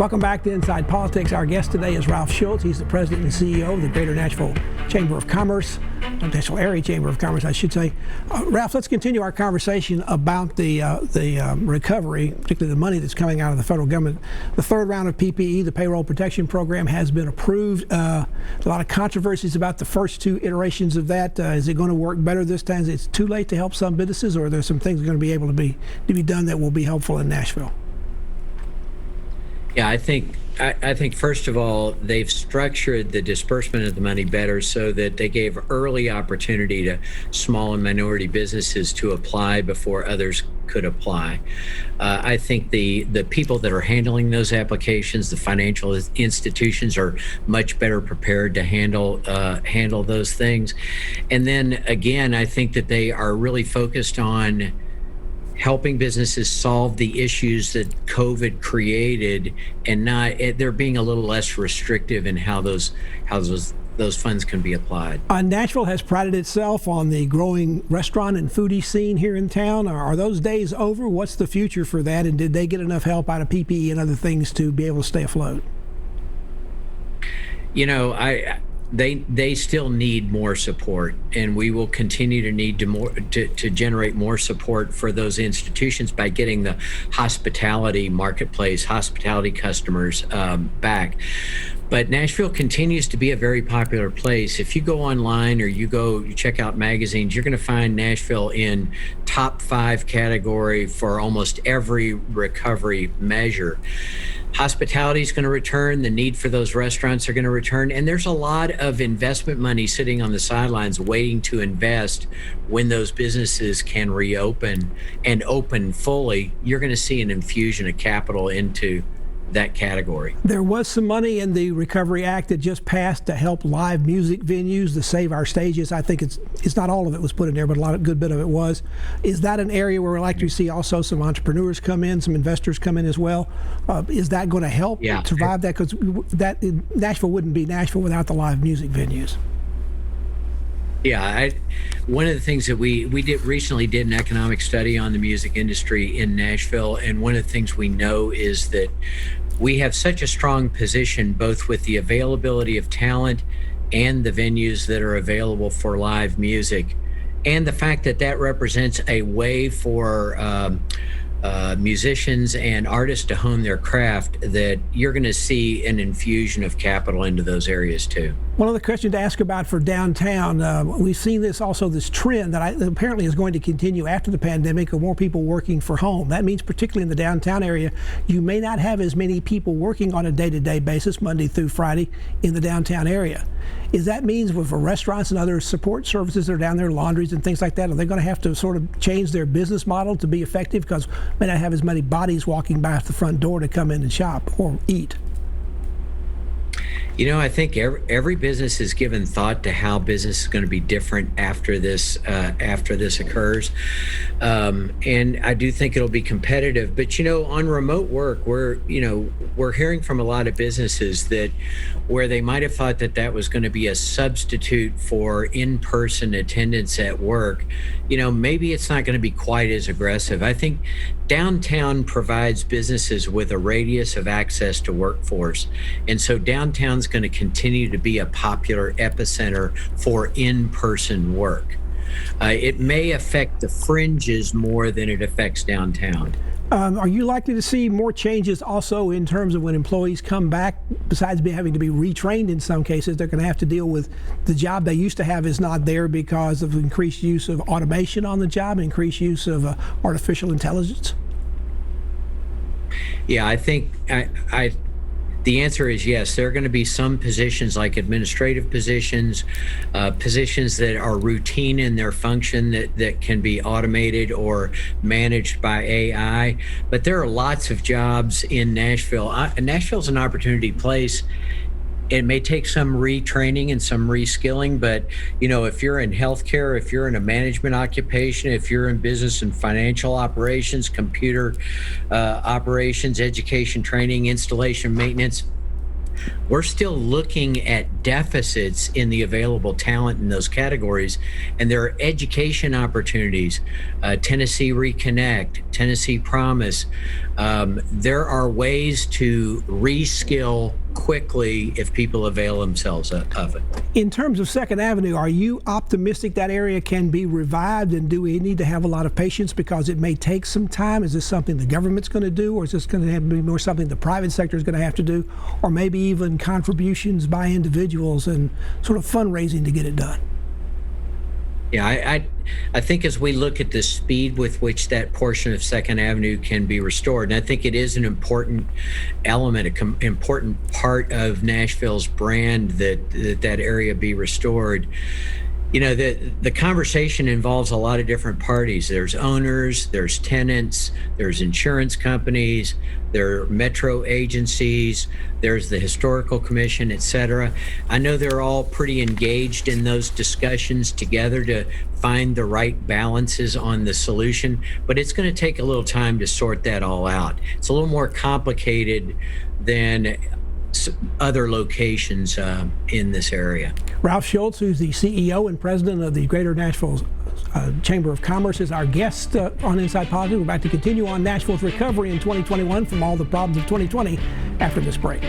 Welcome back to Inside Politics. Our guest today is Ralph Schulz. He's the president and CEO of the Greater Nashville Chamber of Commerce, Nashville Area Chamber of Commerce, I should say. Ralph, let's continue our conversation about the recovery, particularly the money that's coming out of the federal government. The third round of PPE, the Payroll Protection Program, has been approved. A lot of controversies about the first two iterations of that. Is it going to work better this time? Is it too late to help some businesses, or are there some things going to be able to be done that will be helpful in Nashville? Yeah, I think first of all, they've structured the disbursement of the money better so that they gave early opportunity to small and minority businesses to apply before others could apply. I think the people that are handling those applications, the financial institutions, are much better prepared to handle those things. And then again, I think that they are really focused on helping businesses solve the issues that COVID created, and they're being a little less restrictive in how those funds can be applied. Nashville has prided itself on the growing restaurant and foodie scene here in town. Are those days over? What's the future for that? And did they get enough help out of PPE and other things to be able to stay afloat? You know, They still need more support, and we will continue to need to generate more support for those institutions by getting the hospitality marketplace, hospitality customers back. But Nashville continues to be a very popular place. If you go online or you check out magazines, you're going to find Nashville in top 5 category for almost every recovery measure. Hospitality is going to return. The need for those restaurants are going to return. And there's a lot of investment money sitting on the sidelines waiting to invest when those businesses can reopen and open fully. You're going to see an infusion of capital into that category. There was some money in the Recovery Act that just passed to help live music venues, to save our stages. I think it's not all of it was put in there, but a good bit of it was. Is that an area where we're likely to see also some entrepreneurs come in, some investors come in as well? Is that going to help survive that? Because Nashville wouldn't be Nashville without the live music venues. Yeah, one of the things that we recently did an economic study on the music industry in Nashville, and one of the things we know is that we have such a strong position both with the availability of talent and the venues that are available for live music, and the fact that represents a way for musicians and artists to hone their craft, that you're going to see an infusion of capital into those areas too. One other question to ask about for downtown, we've seen this trend that apparently is going to continue after the pandemic of more people working for home. That means particularly in the downtown area, you may not have as many people working on a day-to-day basis, Monday through Friday, in the downtown area. Is that means for restaurants and other support services that are down there, laundries and things like that, are they going to have to sort of change their business model to be effective because may not have as many bodies walking by the front door to come in and shop or eat? You know, I think every business is given thought to how business is going to be different after this occurs, and I do think it'll be competitive. But you know, on remote work, we're hearing from a lot of businesses that where they might have thought that was going to be a substitute for in-person attendance at work, you know, maybe it's not going to be quite as aggressive. I think downtown provides businesses with a radius of access to workforce, and so downtown's going to continue to be a popular epicenter for in-person work. It may affect the fringes more than it affects downtown. Are you likely to see more changes also in terms of when employees come back, besides having to be retrained in some cases? They're going to have to deal with the job they used to have is not there because of increased use of automation on the job, increased use of artificial intelligence? Yeah, I think the answer is yes. There are going to be some positions like administrative positions, positions that are routine in their function that can be automated or managed by AI. But there are lots of jobs in Nashville. Nashville's an opportunity place. It may take some retraining and some reskilling, but you know, if you're in healthcare, if you're in a management occupation, if you're in business and financial operations, computer operations, education, training, installation, maintenance, we're still looking at deficits in the available talent in those categories. And there are education opportunities, Tennessee Reconnect, Tennessee Promise. There are ways to reskill quickly if people avail themselves of it. In terms of Second Avenue, are you optimistic that area can be revived, and do we need to have a lot of patience because it may take some time? Is this something the government's going to do, or is this going to be more something the private sector is going to have to do, or maybe even contributions by individuals and sort of fundraising to get it done? Yeah, I think as we look at the speed with which that portion of Second Avenue can be restored, and I think it is an important element, an important part of Nashville's brand that area be restored. You know, the conversation involves a lot of different parties. There's owners, there's tenants, there's insurance companies, there are metro agencies, there's the historical commission, et cetera. I know they're all pretty engaged in those discussions together to find the right balances on the solution, but it's going to take a little time to sort that all out. It's a little more complicated than other locations in this area. Ralph Schulz, who's the CEO and president of the Greater Nashville Chamber of Commerce, is our guest on Inside Politics. We're about to continue on Nashville's recovery in 2021 from all the problems of 2020 after this break.